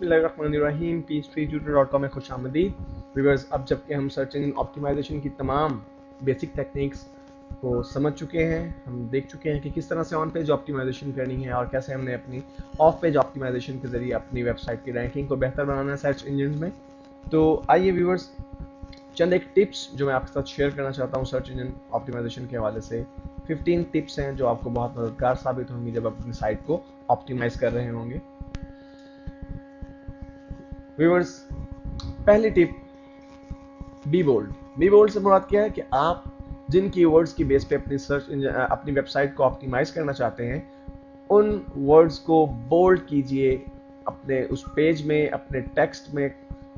बिस्मिल्लाहिर्रहमानिर्रहीम। peachtree.com में खुशामदीद viewers. अब जबकि हम सर्च इंजन ऑप्टिमाइजेशन की तमाम बेसिक टेक्निक्स को समझ चुके हैं, हम देख चुके हैं कि किस तरह से ऑन पेज ऑप्टिमाइजेशन करनी है और कैसे हमने अपनी ऑफ पेज ऑप्टिमाइजेशन के जरिए अपनी वेबसाइट की रैंकिंग को बेहतर बनाना है सर्च इंजन में। तो आइए व्यूअर्स, चंद एक टिप्स जो मैं आपके साथ शेयर करना चाहता हूँ सर्च इंजन ऑप्टिमाइजेशन के हवाले से। 15 टिप्स हैं जो आपको बहुत मददगार साबित होंगी जब आप अपनी साइट को ऑप्टिमाइज कर रहे होंगे। व्यूअर्स, पहली tip, be bold. Be bold से मुराद क्या है कि आप जिन कीवर्ड्स की बेस पे अपनी सर्च इंजन अपनी वेबसाइट को ऑप्टिमाइज करना चाहते हैं, उन वर्ड्स को बोल्ड कीजिए अपने उस पेज में, अपने टेक्स्ट में।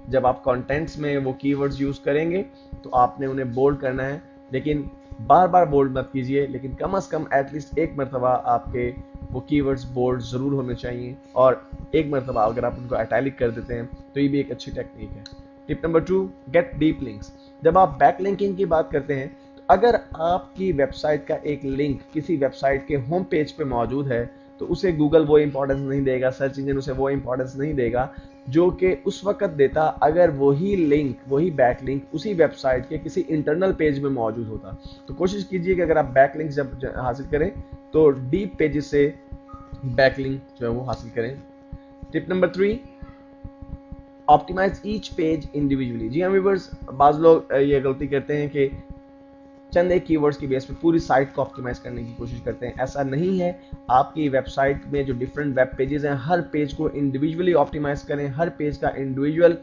जब आप कंटेंट्स में वो कीवर्ड्स यूज करेंगे तो आपने उन्हें बोल्ड करना है, लेकिन बार बार बोल्ड मत कीजिए, लेकिन कम से कम एटलीस्ट एक मरतबा आपके वो कीवर्ड्स बोल्ड जरूर होने चाहिए। और एक मरतबा अगर आप उनको इटैलिक कर देते हैं तो ये भी एक अच्छी टेक्निक है। Tip number 2, gate deep links. जब आप बैक लिंकिंग की बात करते हैं तो अगर आपकी वेबसाइट का एक लिंक किसी वेबसाइट के होम पेज पे मौजूद है तो उसे गूगल वो इंपॉर्टेंस नहीं देगा, सर्च इंजन उसे वो इंपॉर्टेंस नहीं देगा जो कि उस वक्त देता अगर वही लिंक, वही बैक लिंक उसी वेबसाइट के किसी इंटरनल पेज में मौजूद होता। तो कोशिश कीजिए कि अगर आप बैक लिंक जब हासिल करें तो डीप पेजेस से बैक लिंक जो है वो हासिल करें। Tip number 3, optimize each page individually. जी हाँ व्यूअर्स, बाज लोग ये गलती करते हैं कि चंद एक कीवर्ड्स की बेस पे पूरी साइट को ऑप्टिमाइज करने की कोशिश करते हैं। ऐसा नहीं है। आपकी वेबसाइट में जो डिफरेंट वेब पेजेस हैं, हर पेज को इंडिविजुअली ऑप्टिमाइज करें। हर पेज का इंडिविजुअल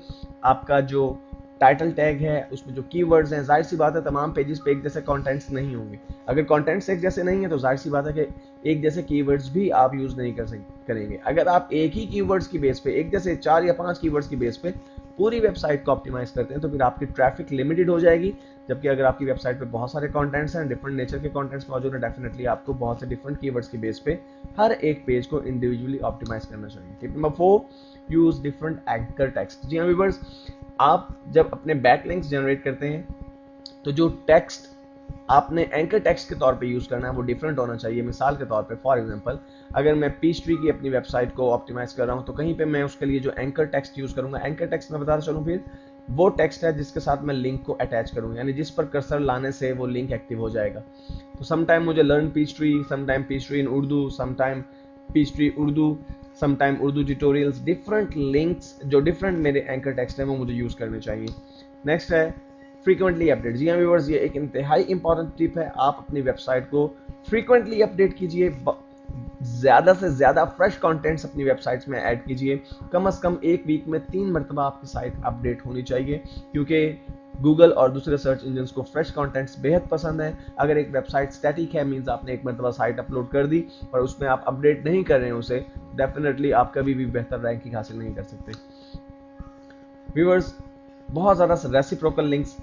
आपका जो टाइटल टैग है, उसमें जो कीवर्ड्स हैं, जाहिर सी बात है तमाम पेजेस पे एक जैसे कंटेंट्स नहीं होंगे। अगर कंटेंट्स एक जैसे नहीं है तो जाहिर सी बात है कि एक जैसे कीवर्ड्स भी आप यूज नहीं करेंगे। अगर आप एक ही कीवर्ड्स की बेस पे, एक जैसे 4 या 5 कीवर्ड्स की बेस पे पूरी वेबसाइट को ऑप्टिमाइज करते हैं तो फिर आपकी ट्रैफिक लिमिटेड हो जाएगी। जबकि अगर आपकी वेबसाइट पे बहुत सारे कंटेंट्स हैं, डिफरेंट नेचर के कंटेंट्स मौजूद हैं, डेफिनेटली आपको बहुत से डिफरेंट कीवर्ड्स की बेस पे हर एक पेज को इंडिविजुअली ऑप्टिमाइज करना चाहिए। Tip number 4, use different anchor text. जी हाँ व्यूअर्स, आप जब अपने बैकलिंक्स जनरेट करते हैं तो जो टेक्स्ट आपने एंकर टेक्स्ट के तौर पे यूज करना है वो डिफरेंट होना चाहिए। मिसाल के तौर पे, फॉर एग्जांपल, अगर मैं पीचट्री की अपनी वेबसाइट को ऑप्टिमाइज कर रहा हूं तो कहीं पे मैं उसके लिए जो एंकर टेक्स्ट यूज करूंगा, एंकर टेक्स्ट मैं बताता चलूं, फिर वो टेक्स्ट है जिसके साथ मैं लिंक को अटैच करूंगा, यानी जिस पर कर्सर लाने से वो लिंक एक्टिव हो जाएगा। तो समटाइम मुझे learn Peachtree, sometime Peachtree in Urdu, sometime Peachtree Urdu, sometime Urdu tutorials, different links जो डिफरेंट मेरे एंकर टेक्स्ट हैं वो मुझे यूज करने चाहिए। नेक्स्ट है फ्रीक्वेंटली अपडेट। जी हाँ व्यूअर्स, ये एक इंतहाई इंपॉर्टेंट टिप है। आप अपनी वेबसाइट को फ्रीक्वेंटली अपडेट कीजिए, ज्यादा से ज्यादा फ्रेश कंटेंट्स अपनी वेबसाइट्स में ऐड कीजिए। कम से कम एक वीक में 3 मरतबा आपकी साइट अपडेट होनी चाहिए, क्योंकि गूगल और दूसरे सर्च इंजन को फ्रेश कंटेंट्स बेहद पसंद है। अगर एक वेबसाइट स्टैटिक है, मींस आपने एक मरतबा साइट अपलोड कर दी और उसमें आप अपडेट नहीं कर रहे हैं उसे, डेफिनेटली आप कभी भी बेहतर रैंकिंग हासिल नहीं कर सकते। व्यूअर्स, बहुत ज़्यादा रेसिप्रोकल लिंक्स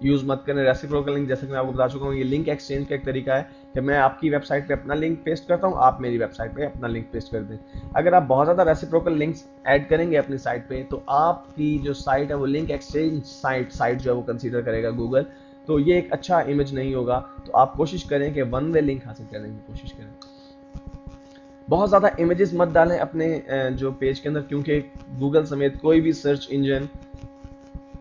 यूज़ मत करें। रेसिप्रोकल लिंक, जैसे कि मैं आपको बता चुका हूँ, ये लिंक एक्सचेंज का एक तरीका है कि मैं आपकी वेबसाइट पे अपना लिंक पेस्ट करता हूँ, आप मेरी वेबसाइट पे अपना लिंक पेस्ट कर दें। अगर आप बहुत ज़्यादा रेसिप्रोकल लिंक्स ऐड करेंगे अपनी साइट पे तो आपकी जो साइट है वो लिंक एक्सचेंज साइट जो है वो कंसीडर करेगा गूगल। तो ये एक अच्छा इमेज नहीं होगा। तो आप कोशिश करें कि वन वे लिंक हासिल करने की कोशिश करें। बहुत ज़्यादा इमेजेस मत डालें अपने जो पेज के अंदर, क्योंकि गूगल समेत कोई भी सर्च इंजन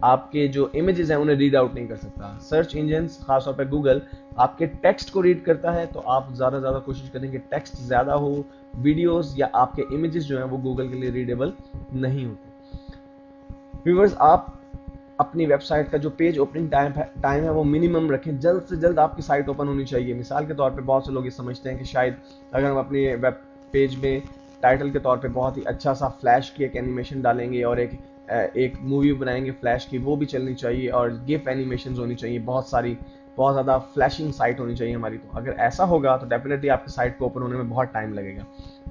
आपके जो इमेजेस हैं उन्हें रीड आउट नहीं कर सकता। सर्च इंजन, खासतौर पर गूगल, आपके टेक्स्ट को रीड करता है। तो आप ज़्यादा कोशिश करें कि टेक्स्ट ज़्यादा हो, वीडियोस या आपके इमेजेस जो हैं वो गूगल के लिए रीडेबल नहीं होते। व्यूअर्स, आप अपनी वेबसाइट का जो पेज ओपनिंग टाइम है वो मिनिमम रखें। जल्द से जल्द आपकी साइट ओपन होनी चाहिए। मिसाल के तौर पे बहुत से लोग ये समझते हैं कि शायद अगर हम अपनी वेब पेज में टाइटल के तौर पे बहुत ही अच्छा सा फ्लैश की एक एनिमेशन डालेंगे और एक मूवी बनाएंगे फ्लैश की, वो भी चलनी चाहिए, और गिफ एनिमेशंस होनी चाहिए, बहुत ज़्यादा फ्लैशिंग साइट होनी चाहिए हमारी। तो अगर ऐसा होगा तो डेफिनेटली आपकी साइट को ओपन होने में बहुत टाइम लगेगा।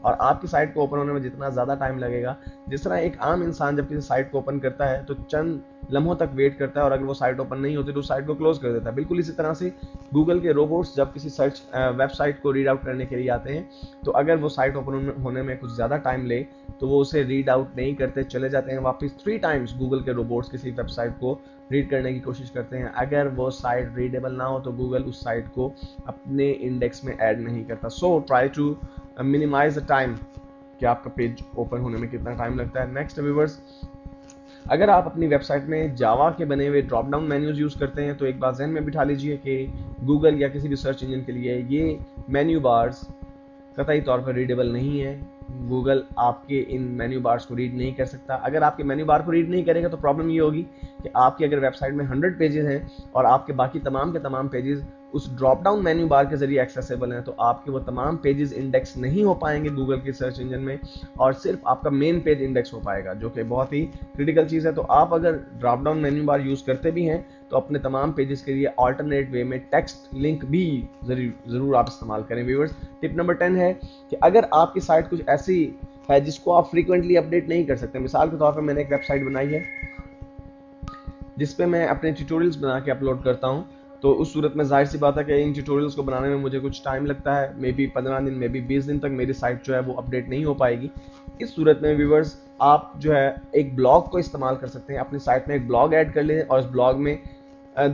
और आपकी साइट को ओपन होने में जितना ज़्यादा टाइम लगेगा, जिस तरह एक आम इंसान जब किसी साइट को ओपन करता है तो चंद लम्हों तक वेट करता है और अगर वो साइट ओपन नहीं होती तो उस साइट को क्लोज कर देता है। बिल्कुल इसी तरह से गूगल के रोबोट्स जब किसी सर्च वेबसाइट को रीड आउट करने के लिए आते हैं तो अगर वो साइट ओपन होने में कुछ ज़्यादा टाइम ले तो वो उसे रीड आउट नहीं करते, चले जाते हैं वापस। 3 टाइम्स गूगल के रोबोट्स किसी वेबसाइट को रीड करने की कोशिश करते हैं। अगर वो साइट रीडेबल ना हो तो गूगल उस साइट को अपने इंडेक्स में ऐड नहीं करता। So try to minimise the time कि आपका पेज ओपन होने में कितना टाइम लगता है। नेक्स्ट व्यूअर्स, अगर आप अपनी वेबसाइट में जावा के बने हुए ड्रॉप डाउन मेन्यूज यूज़ करते हैं तो एक बात जहन में बिठा लीजिए कि गूगल या किसी भी सर्च इंजन के लिए ये मेन्यू बार्स कतई तौर पर रीडेबल नहीं है। गूगल आपके इन मेन्यू बार्स को रीड नहीं कर सकता। अगर आपके मेन्यू बार को रीड नहीं करेगा तो प्रॉब्लम ये होगी कि आपकी अगर वेबसाइट में 100 पेजेस हैं और आपके बाकी तमाम के तमाम पेजेस उस ड्रॉप डाउन मेन्यू बार के जरिए एक्सेसिबल हैं, तो आपके वो तमाम पेजेस इंडेक्स नहीं हो पाएंगे गूगल के सर्च इंजन में, और सिर्फ आपका मेन पेज इंडेक्स हो पाएगा, जो कि बहुत ही क्रिटिकल चीज़ है। तो आप अगर drop down menu bar use करते भी हैं तो अपने तमाम पेजेस के लिए अल्टरनेट वे में टेक्स्ट लिंक भी ज़रूर आप इस्तेमाल करें व्यूअर्स। टिप नंबर 10 है कि अगर आपकी साइट कुछ ऐसी है जिसको आप फ्रीक्वेंटली अपडेट नहीं कर सकते, मिसाल के तौर पर मैंने एक वेबसाइट बनाई है जिस पे मैं अपने ट्यूटोरियल्स बना के अपलोड करता हूँ, तो उस सूरत में जाहिर सी बात है कि इन ट्यूटोरियल्स को बनाने में मुझे कुछ टाइम लगता है, मे बी 15 दिन, मे बी 20 दिन तक मेरी साइट जो है वो अपडेट नहीं हो पाएगी। इस सूरत में व्यूअर्स आप जो है एक ब्लॉग को इस्तेमाल कर सकते हैं, अपनी साइट में एक ब्लॉग ऐड कर लें और इस ब्लॉग में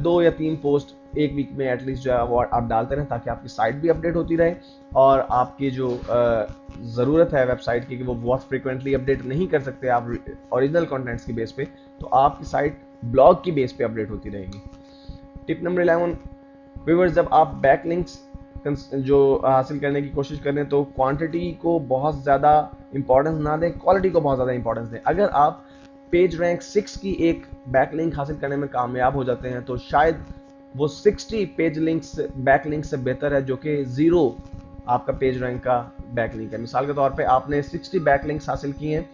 2 या 3 पोस्ट एक वीक में एटलीस्ट जो है वो आप डालते रहें, ताकि आपकी साइट भी अपडेट होती रहे और आपकी जो ज़रूरत है वेबसाइट की कि वो बहुत फ्रिक्वेंटली अपडेट नहीं कर सकते आप ओरिजिनल कंटेंट्स की बेस पे, तो आपकी साइट ब्लॉग की बेस पे अपडेट होती रहेगी। टिप नंबर 11 व्यूअर्स, जब आप बैकलिंक्स जो हासिल करने की कोशिश करें तो क्वांटिटी को बहुत ज़्यादा इंपॉर्टेंस ना दें, क्वालिटी को बहुत ज़्यादा इंपॉर्टेंस दें। अगर आप पेज रैंक 6 की एक बैकलिंक हासिल करने में कामयाब हो जाते हैं तो शायद वो 60 पेज लिंक्स बैकलिंक से बेहतर है जो कि 0 आपका पेज रैंक का बैकलिंक है। मिसाल के तौर पे आपने 60 बैकलिंक्स हासिल किए हैं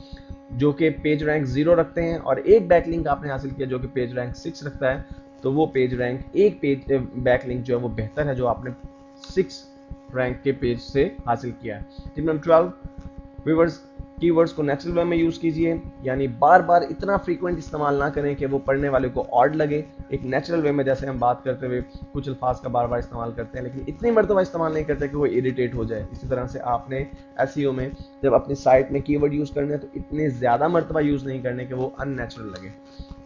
जो कि पेज रैंक 0 रखते हैं और एक बैकलिंक आपने हासिल किया जो कि पेज रैंक 6 रखता है, तो वो पेज रैंक एक पेज बैकलिंक जो है वो बेहतर है जो आपने 6 रैंक के पेज से हासिल किया है। टिप नंबर 12 व्यूअर्स, कीवर्ड्स को नेचुरल वे में यूज़ कीजिए, यानी बार बार इतना फ्रीक्वेंट इस्तेमाल ना करें कि वो पढ़ने वाले को ऑड लगे। एक नेचुरल वे में, जैसे हम बात करते हुए कुछ अल्फाज का बार बार इस्तेमाल करते हैं लेकिन इतनी मरतबा इस्तेमाल नहीं करते कि वो इरिटेट हो जाए। इसी तरह से आपने एसईओ में जब अपनी साइट में कीवर्ड यूज़ करने हैं तो इतने ज़्यादा मरतबा यूज़ नहीं करने कि वो अननेचुरल लगे।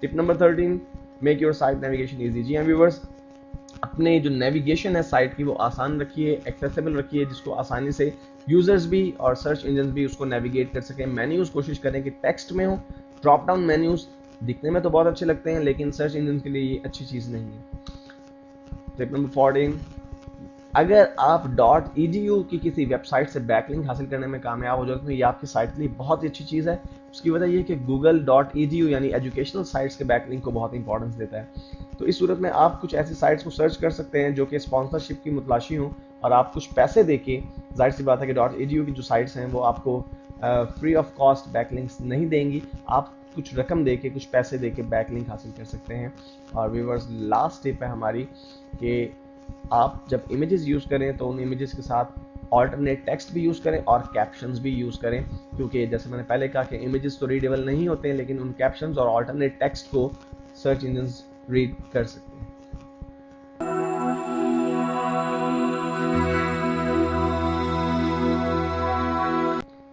Tip number 13, make your site navigation easy. जी हाँ व्यूअर्स, अपने जो नेविगेशन है साइट की वो आसान रखिए, एक्सेसिबल रखिए, जिसको आसानी से यूजर्स भी और सर्च इंजन भी उसको नेविगेट कर सकें। मेन्यूज कोशिश करें कि टेक्स्ट में हो। ड्रॉप डाउन मेन्यूज दिखने में तो बहुत अच्छे लगते हैं लेकिन सर्च इंजन के लिए ये अच्छी चीज़ नहीं है। टिप नंबर 14, अगर आप .edu की किसी वेबसाइट से बैकलिंक हासिल करने में कामयाब हो जाते हैं तो ये आपकी साइट के लिए बहुत ही अच्छी चीज़ है। उसकी वजह ये कि गूगल .edu यानी एजुकेशनल साइट्स के बैकलिंक को बहुत इंपॉर्टेंस देता है। तो इस सूरत में आप कुछ ऐसी साइट्स को सर्च कर सकते हैं जो कि स्पॉन्सरशिप की मुतलाशी हों और आप कुछ पैसे देके, जाहिर सी बात है कि .edu की जो साइट्स हैं वो आपको फ्री ऑफ कॉस्ट बैकलिंक्स नहीं देंगी, आप कुछ रकम देके, कुछ पैसे देके बैकलिंक हासिल कर सकते हैं। और व्यूअर्स, लास्ट टिप है हमारी कि आप जब इमेजेस यूज़ करें तो उन इमेजेस के साथ ऑल्टरनेट टेक्स्ट भी यूज़ करें और कैप्शंस भी यूज़ करें, क्योंकि जैसे मैंने पहले कहा कि इमेजेस तो रीडेबल नहीं होते हैं लेकिन उन कैप्शंस और ऑल्टरनेट टेक्स्ट को सर्च इंजन्स रीड कर सकते हैं।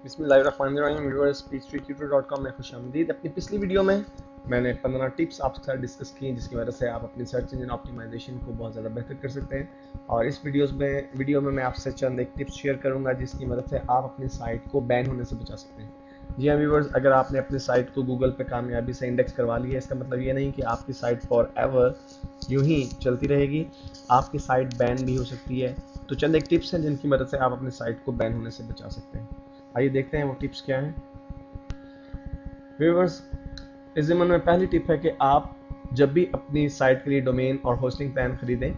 बिस्मिल्लाहिर्रहमानिर्रहीम व्यूअर्स, peachtree-tutor.com में खुशामदीद। अपनी पिछली वीडियो में मैंने 15 टिप्स आपके साथ डिस्कस की जिसकी वजह से आप अपनी सर्च इंजन ऑप्टिमाइजेशन को बहुत ज़्यादा बेहतर कर सकते हैं। और इस वीडियो में मैं आपसे चंद एक टिप्स शेयर करूंगा जिसकी मदद से आप अपनी साइट को बैन होने से बचा सकते हैं। जी हाँ व्यूअर्स, अगर आपने अपनी साइट को गूगल पे कामयाबी से इंडेक्स करवा लिया है, इसका मतलब ये नहीं कि आपकी साइट फॉर एवर यूँ ही चलती रहेगी, आपकी साइट बैन भी हो सकती है। तो चंद एक टिप्स हैं जिनकी मदद से आप अपनी साइट को बैन होने से बचा सकते हैं। आइए देखते हैं वो टिप्स क्या हैं। व्यूअर्स, इस ज़िम्मन में पहली टिप है कि आप जब भी अपनी साइट के लिए डोमेन और होस्टिंग प्लान खरीदें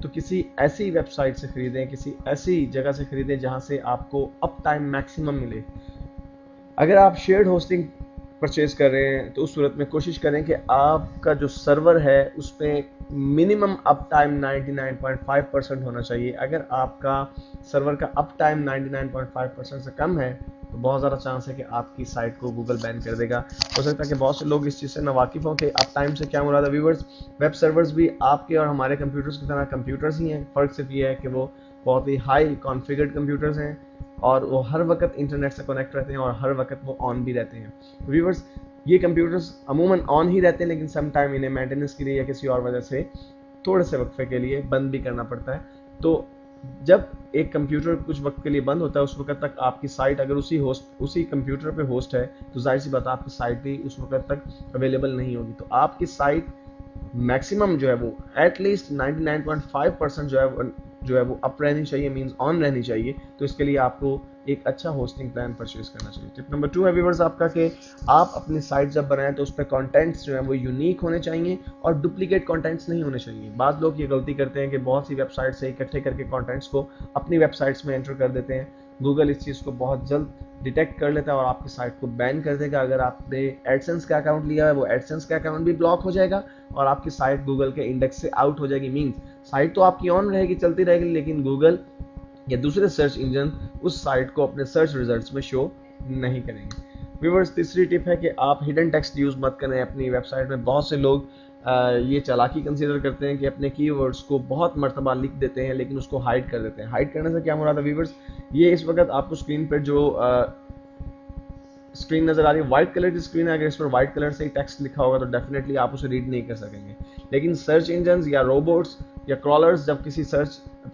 तो किसी ऐसी वेबसाइट से खरीदें, किसी ऐसी जगह से खरीदें जहां से आपको अप टाइम मैक्सिमम मिले। अगर आप शेयर्ड होस्टिंग परचेज कर रहे हैं तो उस सूरत में कोशिश करें कि आपका जो सर्वर है उस पर मिनिमम अप टाइम 99.5% होना चाहिए। अगर आपका सर्वर का अप टाइम 99.5% से कम है तो बहुत ज़्यादा चांस है कि आपकी साइट को गूगल बैन कर देगा। हो सकता है कि बहुत से लोग इस चीज़ से नावाकिफ़ हों कि अप टाइम से क्या मुराद है। व्यूअर्स, वेब सर्वर्स भी आपके और हमारे कंप्यूटर्स की तरह कंप्यूटर्स ही हैं। फ़र्क सिर्फ ये है कि वो बहुत ही हाई कॉन्फ़िगर्ड कंप्यूटर्स हैं और वो हर वक्त इंटरनेट से कनेक्ट रहते हैं और हर वक्त वो ऑन भी रहते हैं। व्यूअर्स, ये कंप्यूटर्स अमूमन ऑन ही रहते हैं लेकिन सम टाइम इन्हें मेंटेनेंस के लिए या किसी और वजह से थोड़े से वक्फे के लिए बंद भी करना पड़ता है। तो जब एक कंप्यूटर कुछ वक्त के लिए बंद होता है उस वक्त तक आपकी साइट अगर उसी कंप्यूटर पे होस्ट है तो जाहिर सी बात है आपकी साइट भी उस वक्त तक अवेलेबल नहीं होगी। तो आपकी साइट मैक्सिमम जो है वो एटलीस्ट 99.5% जो है वो अप रहनी चाहिए, मींस ऑन रहनी चाहिए। तो इसके लिए आपको एक अच्छा होस्टिंग प्लान परचेज करना चाहिए। टिप नंबर 2 है व्यूअर्स आपका कि आप अपनी साइट जब बनाएं तो उस पर कंटेंट्स जो है वो यूनिक होने चाहिए और डुप्लीकेट कंटेंट्स नहीं होने चाहिए। बाद लोग ये गलती करते हैं कि बहुत सी वेबसाइट से इकट्ठे करके कंटेंट्स को अपनी वेबसाइट्स में एंटर कर देते हैं। गूगल इस चीज़ को बहुत जल्द डिटेक्ट कर लेता है और आपकी साइट को बैन कर देगा। अगर आपने एडसेंस का अकाउंट लिया है वो एडसेंस का अकाउंट भी ब्लॉक हो जाएगा और आपकी साइट गूगल के इंडेक्स से आउट हो जाएगी। मींस साइट तो आपकी ऑन रहेगी, चलती रहेगी, लेकिन गूगल या दूसरे सर्च इंजन उस साइट को अपने सर्च रिजल्ट्स में शो नहीं करेंगे। व्यूअर्स तीसरी टिप है कि आप हिडन टेक्स्ट यूज़ मत करें अपनी वेबसाइट में। बहुत से लोग ये चालाकी कंसीडर करते हैं कि अपने कीवर्ड्स को बहुत मर्तबा लिख देते हैं लेकिन उसको हाइड कर देते हैं। हाइड करने से क्या मुराद है व्यूअर्स, ये इस वक्त आपको स्क्रीन पर जो स्क्रीन नजर आ रही है व्हाइट कलर की स्क्रीन है, अगर इस पर व्हाइट कलर से टेक्स्ट लिखा होगा तो डेफिनेटली आप उसे रीड नहीं कर सकेंगे। लेकिन सर्च इंजन या रोबोट्स या क्रॉलर्स जब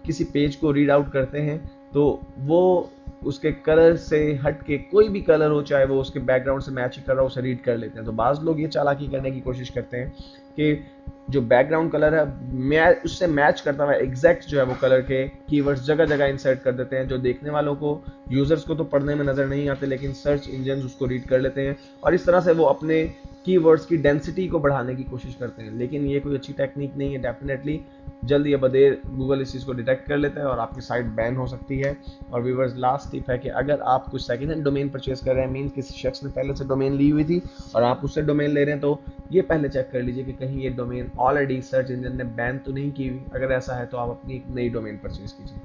किसी पेज को रीड आउट करते हैं तो वो उसके कलर से हट के कोई भी कलर हो, चाहे वो उसके बैकग्राउंड से मैच ही कर रहा हो, उसे रीड कर लेते हैं। तो बाज़ लोग ये चालाकी करने की कोशिश करते हैं कि जो बैकग्राउंड कलर है उससे मैच करता हुआ एग्जैक्ट जो है वो कलर के कीवर्ड्स जगह जगह इंसर्ट कर देते हैं, जो देखने वालों को, यूजर्स को तो पढ़ने में नजर नहीं आते लेकिन सर्च इंजन उसको रीड कर लेते हैं और इस तरह से वो अपने कीवर्ड्स की डेंसिटी को बढ़ाने की कोशिश करते हैं। लेकिन ये कोई अच्छी टेक्निक नहीं है। डेफिनेटली जल्द या बदेर गूगल इस चीज़ को डिटेक्ट कर लेता है और आपकी साइट बैन हो सकती है। और व्यूअर्स लास्ट टिप है कि अगर आप कुछ सेकंड हैंड डोमेन परचेज कर रहे हैं, मींस किसी शख्स ने पहले से डोमेन ली हुई थी और आप उससे डोमेन ले रहे हैं, तो ये पहले चेक कर लीजिए कि कहीं ये डोमेन ऑलरेडी सर्च इंजन ने बैन तो नहीं की हुई। अगर ऐसा है तो आप अपनी एक नई डोमेन परचेज कीजिए।